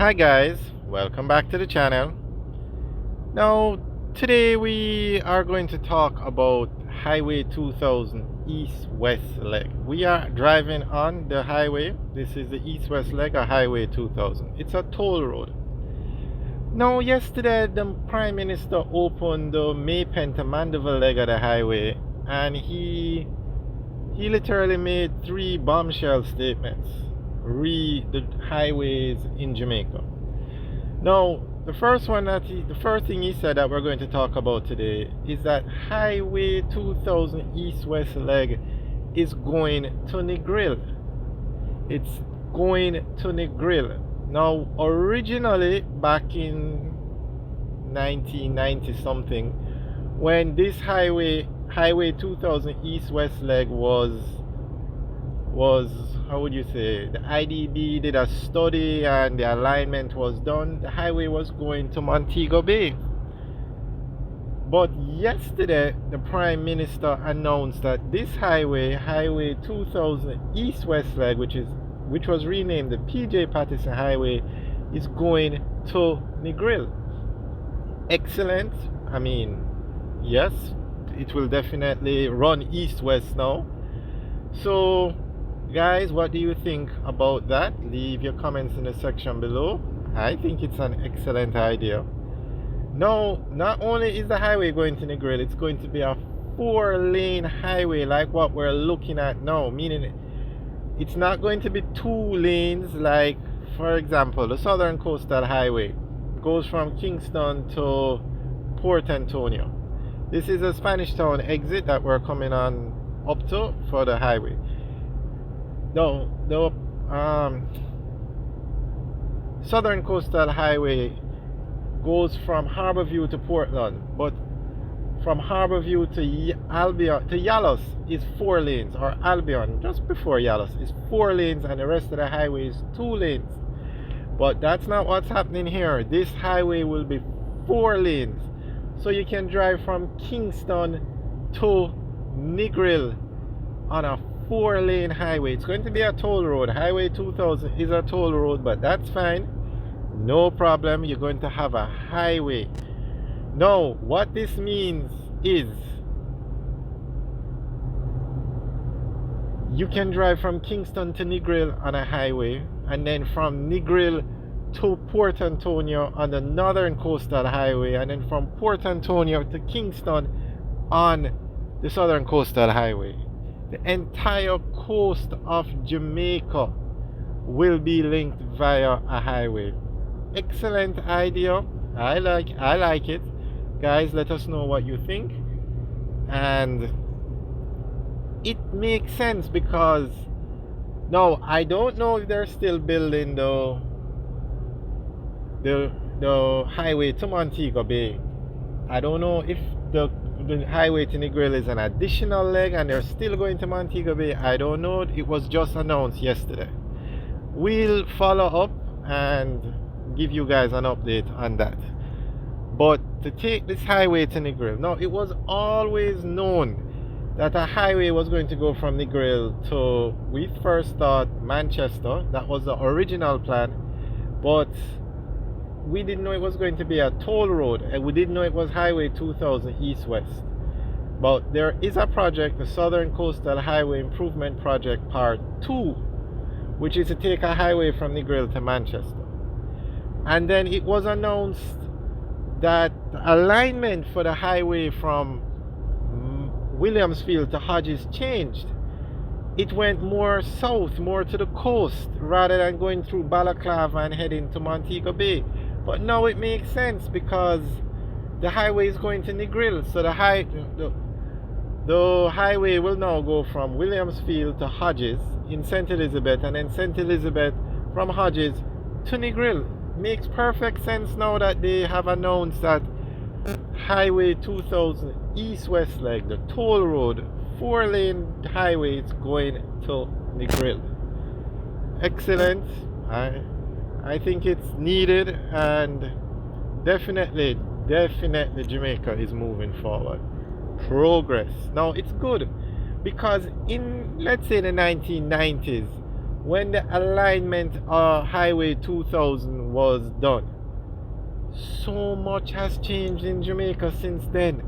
Hi guys, welcome back to the channel. Now, today we are going to talk about Highway 2000 East-West leg. We are driving on the highway. This is the East-West leg of Highway 2000. It's a toll road. Now, yesterday the Prime Minister opened the Maypen to Mandeville leg of the highway, and he literally made three bombshell statements re the highways in Jamaica. Now, the first thing he said that we're going to talk about today is that Highway 2000 East-West leg is going to Negril. It's going to Negril. Now, originally back in 1990 something, when this Highway 2000 East-West leg was how would you say, the IDB did a study and the alignment was done, the highway was going to Montego Bay. But yesterday the Prime Minister announced that this Highway 2000 East-West leg, which was renamed the PJ Patterson Highway, is going to Negril. Excellent. I mean, yes, it will definitely run east-west now. So guys, what do you think about that? Leave your comments in the section below. I think it's an excellent idea. Now, not only is the highway going to Negril, it's going to be a 4-lane highway like what we're looking at now, meaning it's not going to be 2 lanes like, for example, the Southern Coastal Highway goes from Kingston to Port Antonio. This is a Spanish Town exit that we're coming on up to for the highway. The Southern Coastal Highway goes from Harborview to Portland, but from Harborview to Albion to Yalos is 4 lanes, or Albion just before Yalos is 4 lanes, and the rest of the highway is 2 lanes. But that's not what's happening here. This highway will be 4 lanes, so you can drive from Kingston to Negril on a 4-lane highway. It's going to be a toll road. Highway 2000 is a toll road, but that's fine, no problem. You're going to have a highway. Now, what this means is you can drive from Kingston to Negril on a highway, and then from Negril to Port Antonio on the Northern Coastal Highway, and then from Port Antonio to Kingston on the Southern Coastal Highway. The entire coast of Jamaica will be linked via a highway. Excellent idea. I like it. Guys, let us know what you think. And it makes sense because now I don't know if they're still building the highway to Montego Bay. I don't know if the highway to Negril is an additional leg and they're still going to Montego Bay. I don't know. It was just announced yesterday. We'll follow up and give you guys an update on that. But to take this highway to Negril, now it was always known that a highway was going to go from Negril to, we first thought, Manchester. That was the original plan, but we didn't know it was going to be a toll road, and we didn't know it was Highway 2000 East-West. But there is a project, the Southern Coastal Highway Improvement Project Part 2, which is to take a highway from Negril to Manchester. And then it was announced that the alignment for the highway from Williamsfield to Hodges changed. It went more south, more to the coast, rather than going through Balaclava and heading to Montego Bay. But now it makes sense because the highway is going to Negril, so the highway will now go from Williamsfield to Hodges in St. Elizabeth, and then St. Elizabeth from Hodges to Negril. Makes perfect sense now that they have announced that Highway 2000 East-West leg, the toll road, 4-lane highway, is going to Negril. Excellent. I think it's needed, and definitely Jamaica is moving forward. Progress. Now it's good because in, let's say, the 1990s, when the alignment of Highway 2000 was done. So much has changed in Jamaica since then.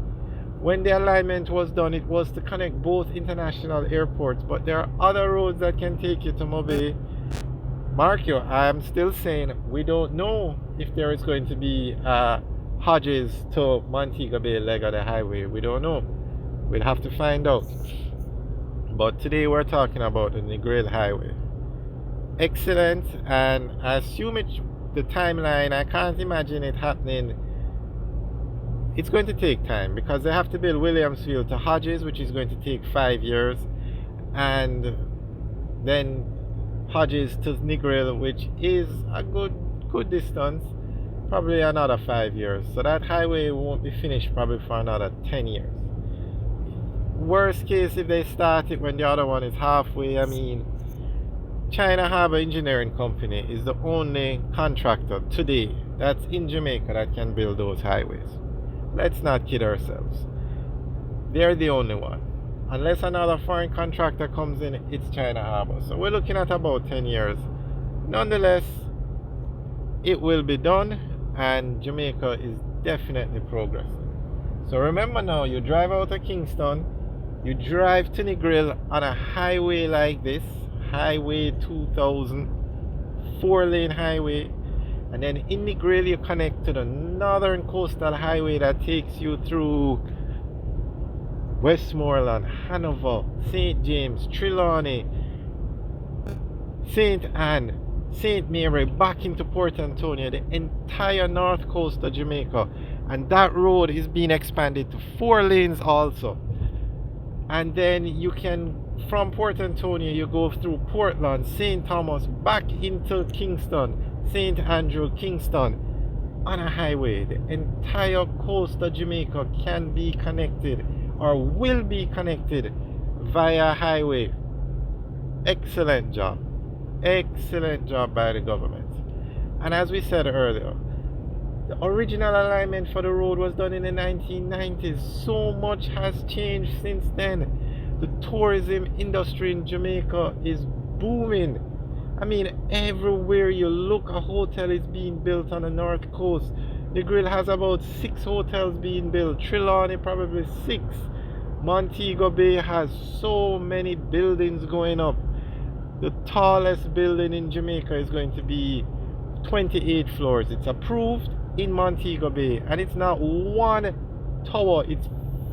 When the alignment was done, it was to connect both international airports, but there are other roads that can take you to Mobile. Mark you, I am still saying we don't know if there is going to be Hodges to Montego Bay leg of the highway. We don't know. We'll have to find out. But today we're talking about the Negril Highway. Excellent, and I assume the timeline, I can't imagine it happening. It's going to take time because they have to build Williamsfield to Hodges, which is going to take 5 years, and then Hodges to Negril, which is a good distance, probably another 5 years. So that highway won't be finished probably for another 10 years. Worst case, if they start it when the other one is halfway, I mean, China Harbour Engineering Company is the only contractor today that's in Jamaica that can build those highways. Let's not kid ourselves. They're the only one. Unless another foreign contractor comes in, it's China Harbour. So we're looking at about 10 years. Nonetheless, it will be done, and Jamaica is definitely progressing. So remember now, you drive out of Kingston, you drive to Negril on a highway like this, Highway 2000, 4-lane highway, and then in Negril you connect to the Northern Coastal Highway that takes you through Westmoreland, Hanover, St. James, Trelawney, St. Anne, St. Mary, back into Port Antonio, the entire north coast of Jamaica. And that road is being expanded to 4 lanes also. And then you can, from Port Antonio, you go through Portland, St. Thomas, back into Kingston, St. Andrew, Kingston, on a highway. The entire coast of Jamaica can be connected, or will be connected, via highway. Excellent job. Excellent job by the government. And as we said earlier, the original alignment for the road was done in the 1990s. So much has changed since then. The tourism industry in Jamaica is booming. I mean, everywhere you look, a hotel is being built on the north coast. Negril has about 6 hotels being built. Trelawney probably 6. Montego Bay has so many buildings going up. The tallest building in Jamaica is going to be 28 floors. It's approved in Montego Bay, and it's not one tower, it's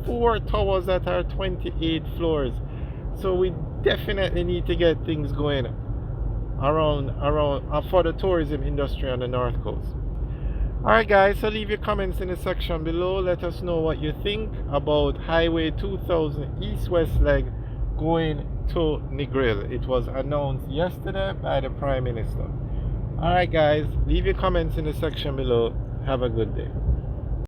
4 towers that are 28 floors. So we definitely need to get things going around for the tourism industry on the north coast. Alright guys, so leave your comments in the section below. Let us know what you think about Highway 2000 east-west leg going to Negril. It was announced yesterday by the Prime Minister. Alright guys, leave your comments in the section below. Have a good day.